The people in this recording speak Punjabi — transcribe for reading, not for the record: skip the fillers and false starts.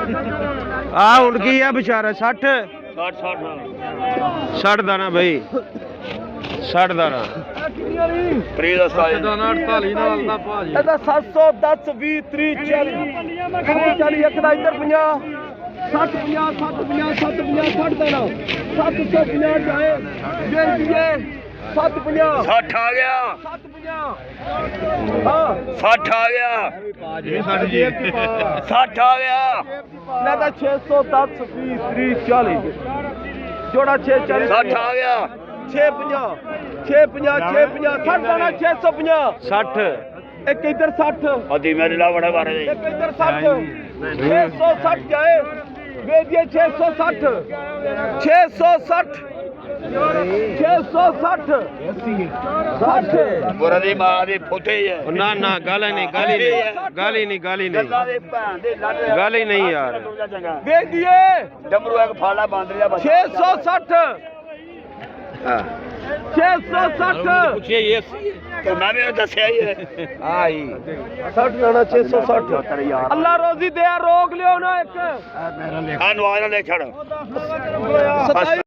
ਆ ਹੁਣ ਕੀ ਆ ਵਿਚਾਰਾ 60 60 ਦਾ ਨਾ ਬਈ 60 ਦਾ ਨਾ ਫਰੀ ਦਾ ਸਾਇ ਦਾ ਨਾ 48 ਨਾਲ ਦਾ ਭਾਜੀ ਇਹਦਾ 710 20 30 40 40 ਇੱਕ ਦਾ ਇੱਧਰ 50 60 50 60 50 60 50 60 ਦਾ ਨਾ 750 ਜਾਏ ਜੇ ਦੀਏ 750 60 ਆ ਗਿਆ 750 ਹਾਂ 60 ਆ ਗਿਆ 60 ਆ ਗਿਆ ਲੈ ਤਾਂ 610 20 30 40 ਜੋੜਾ 640 60 ਆ ਗਿਆ 650 650 650 60 ਦਾ ਨਾ 650 60 ਇੱਕ ਇੱਧਰ 60 ਅਦੀ ਮੇਰੇ ਲਾ ਬੜਾ ਬਾਰੇ ਦੇ ਇੱਕ ਇੱਧਰ 60 660 ਜਾਏ ਵੇਚੀਏ 660 660 660 60 ਗੁਰਾਂ ਦੀ ਮਾਂ ਦੇ ਫੋਟੇ ਹੀ ਹੈ ਨਾ ਨਾ ਗੱਲ ਹੀ ਨਹੀਂ ਗੱਲ ਹੀ ਨਹੀਂ ਗੱਲ ਹੀ ਨਹੀਂ ਗੱਲ ਹੀ ਗੱਲਾਂ ਨਹੀਂ ਦੇ ਭੈਣ ਦੇ ਲੱਡ ਗੱਲ ਹੀ ਨਹੀਂ ਯਾਰ ਵੇਚੀਏ ਡਮਰੂ ਇੱਕ ਫਾਲਾ ਬੰਦ ਰਿਹਾ ਬੱਚਾ 660 ਹਾਂ 660 ਪੁੱਛਿਆ ਇਹ ਤੇ ਮੈਂ ਵੀ ਦੱਸਿਆ ਹੀ ਹੈ ਆਈ 60 ਜਾਣਾ 660 ਅੱਲਾ ਰੋਜ਼ੀ ਦਿਆ ਰੋਕ ਲਿਓ ਨਾ ਇੱਕ ਆ ਨਵਾਜ਼ ਲੈ ਛੜ 27